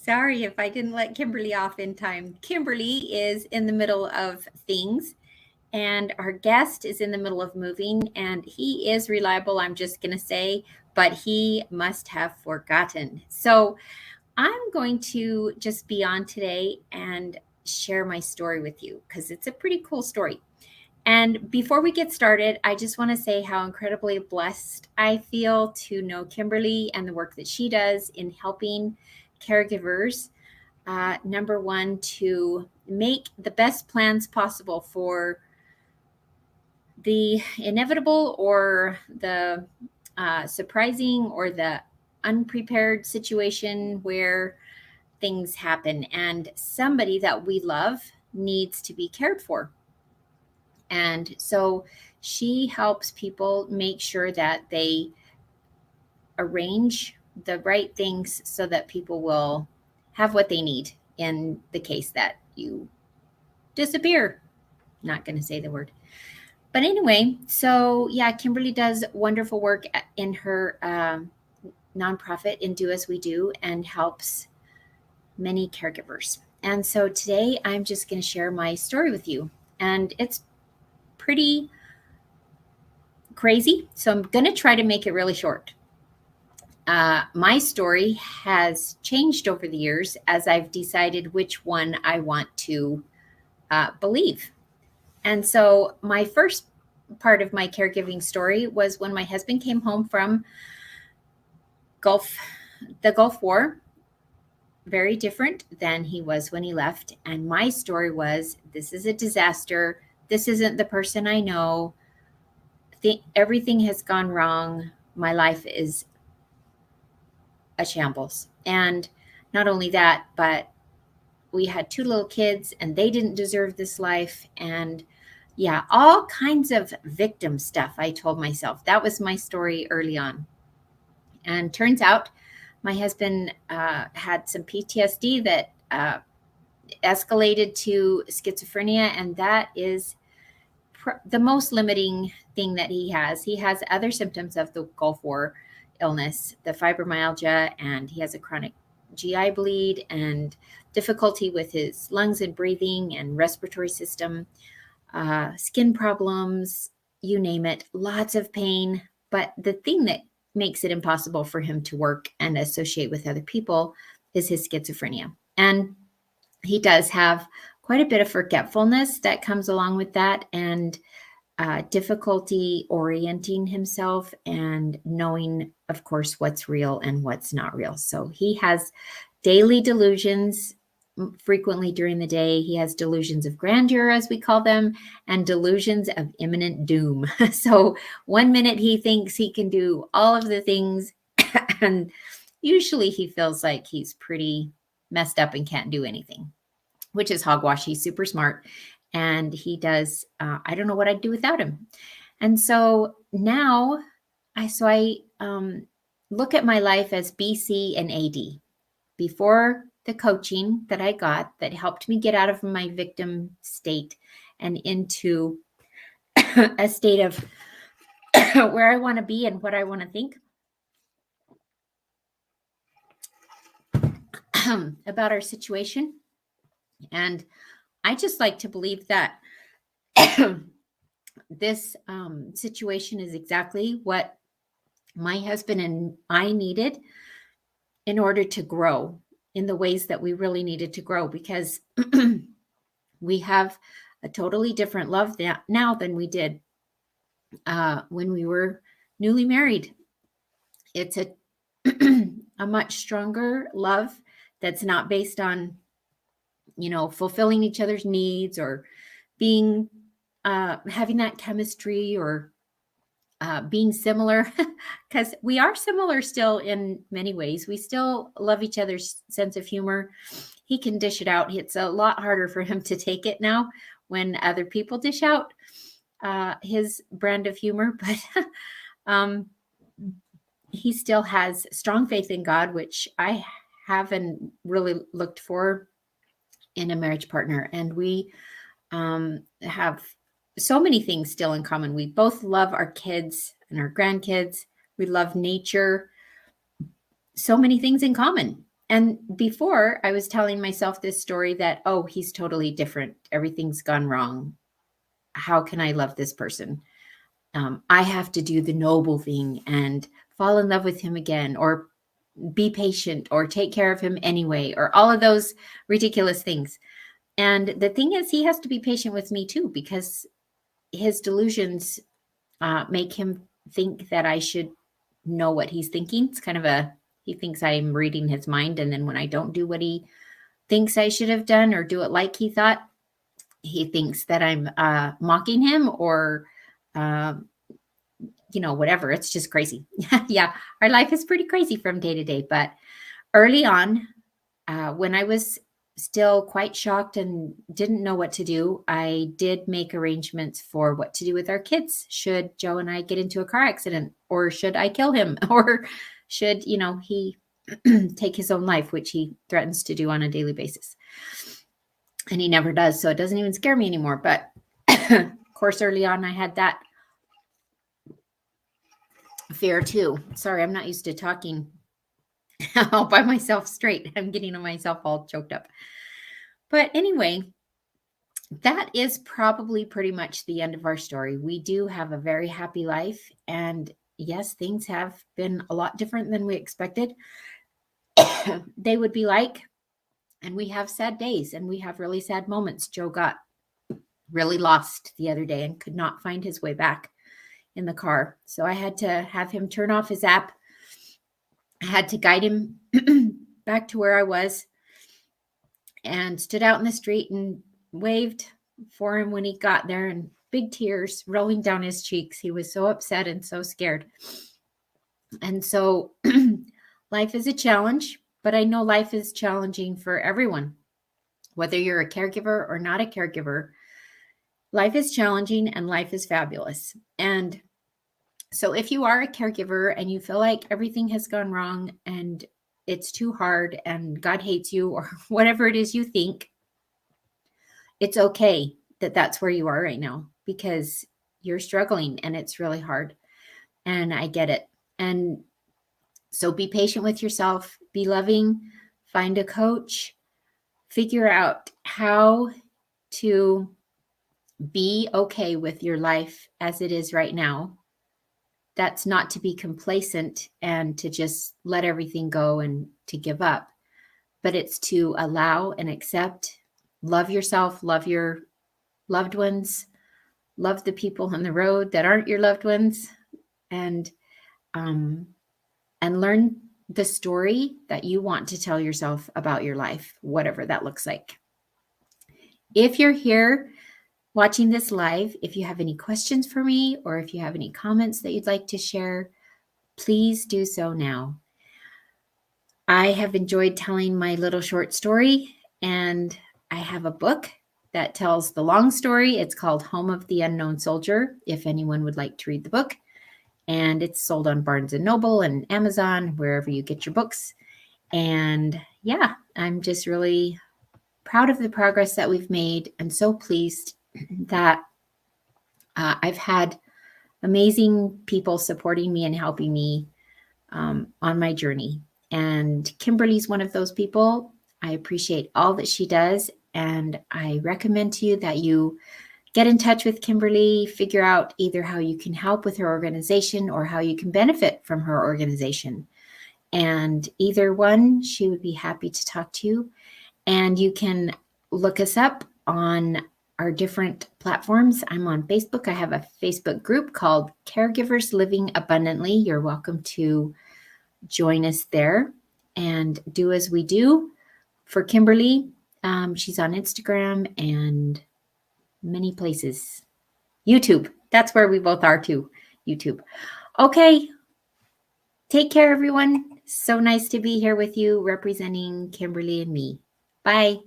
Sorry if I didn't let Kimberly off in time. Kimberly is in the middle of things, and our guest is in the middle of moving, and he is reliable, I'm just going to say, but he must have forgotten. So I'm going to just be on today and share my story with you because it's a pretty cool story. And before we get started, I just want to say how incredibly blessed I feel to know Kimberly and the work that she does in helping caregivers. Number one, to make the best plans possible for the inevitable or the surprising or the unprepared situation where things happen and somebody that we love needs to be cared for. And so she helps people make sure that they arrange the right things so that people will have what they need in the case that you disappear. Not going to say the word. But anyway, so yeah, Kimberly does wonderful work in her nonprofit in DoAsWeDo and helps many caregivers. And so today I'm just going to share my story with you. And it's pretty crazy. So I'm going to try to make it really short. My story has changed over the years as I've decided which one I want to believe. And so my first part of my caregiving story was when my husband came home from the Gulf War. Very different than he was when he left. And my story was, this is a disaster. This isn't the person I know. Everything has gone wrong. My life is a shambles. And not only that, but we had 2 little kids and they didn't deserve this life. And yeah, all kinds of victim stuff, I told myself. That was my story early on. And turns out my husband had some PTSD that escalated to schizophrenia, and that is the most limiting thing that he has. He has other symptoms of the Gulf War illness, the fibromyalgia, and he has a chronic GI bleed and difficulty with his lungs and breathing and respiratory system, skin problems, you name it, lots of pain. But the thing that makes it impossible for him to work and associate with other people is his schizophrenia. And he does have quite a bit of forgetfulness that comes along with that, and difficulty orienting himself and knowing, of course, what's real and what's not real. So he has daily delusions frequently during the day. He has delusions of grandeur, as we call them, and delusions of imminent doom. So one minute he thinks he can do all of the things, and usually he feels like he's pretty messed up and can't do anything, which is hogwash. He's super smart, and he does, I don't know what I'd do without him. And so now I look at my life as BC and AD. Before the coaching that I got that helped me get out of my victim state and into a state of where I want to be and what I want to think about our situation. And I just like to believe that this situation is exactly what my husband and I needed in order to grow in the ways that we really needed to grow, because we have a totally different love now than we did when we were newly married. It's a much stronger love that's not based on, fulfilling each other's needs or being having that chemistry or being similar, because we are similar still in many ways. We still love each other's sense of humor. He can dish it out. It's a lot harder for him to take it now when other people dish out his brand of humor, but he still has strong faith in God, which I haven't really looked for in a marriage partner. And we have so many things still in common. We both love our kids and our grandkids. We love nature. So many things in common. And before, I was telling myself this story that, oh, he's totally different. Everything's gone wrong. How can I love this person? I have to do the noble thing and fall in love with him again, or be patient, or take care of him anyway, or all of those ridiculous things. And the thing is, he has to be patient with me too, because his delusions make him think that I should know what he's thinking. It's kind of he thinks I'm reading his mind. And then when I don't do what he thinks I should have done, or do it like he thought, he thinks that I'm mocking him, or, whatever. It's just crazy. Yeah, our life is pretty crazy from day to day. But early on, when I was still quite shocked and didn't know what to do, I did make arrangements for what to do with our kids. Should Joe and I get into a car accident, or should I kill him, or should, he take his own life, which he threatens to do on a daily basis. And he never does. So it doesn't even scare me anymore. But of course, early on, I had that fear too. Sorry, I'm not used to talking all by myself straight. I'm getting myself all choked up. But anyway, that is probably pretty much the end of our story. We do have a very happy life. And yes, things have been a lot different than we expected they would be like. And we have sad days, and we have really sad moments. Joe got really lost the other day and could not find his way back in the car. So I had to have him turn off his app. I had to guide him back to where I was, and stood out in the street and waved for him when he got there, and big tears rolling down his cheeks. He was so upset and so scared. And so life is a challenge, but I know life is challenging for everyone. Whether you're a caregiver or not a caregiver, life is challenging and life is fabulous. And so if you are a caregiver and you feel like everything has gone wrong and it's too hard and God hates you, or whatever it is you think, it's okay that that's where you are right now, because you're struggling and it's really hard. And I get it. And so be patient with yourself, be loving, find a coach, figure out how to be okay with your life as it is right now. That's not to be complacent and to just let everything go and to give up, but it's to allow and accept, love yourself, love your loved ones, love the people on the road that aren't your loved ones, and learn the story that you want to tell yourself about your life, whatever that looks like. If you're here watching this live, if you have any questions for me, or if you have any comments that you'd like to share, please do so now. I have enjoyed telling my little short story, and I have a book that tells the long story. It's called Home of the Unknown Soldier, if anyone would like to read the book. And it's sold on Barnes & Noble and Amazon, wherever you get your books. And yeah, I'm just really proud of the progress that we've made, and so pleased that I've had amazing people supporting me and helping me on my journey. And Kimberly's one of those people. I appreciate all that she does. And I recommend to you that you get in touch with Kimberly, figure out either how you can help with her organization or how you can benefit from her organization. And either one, she would be happy to talk to you. And you can look us up on our different platforms. I'm on Facebook. I have a Facebook group called Caregivers Living Abundantly. You're welcome to join us there. And DoAsWeDo for Kimberly. She's on Instagram and many places. YouTube. That's where we both are too. YouTube. Okay. Take care, everyone. So nice to be here with you, representing Kimberly and me. Bye.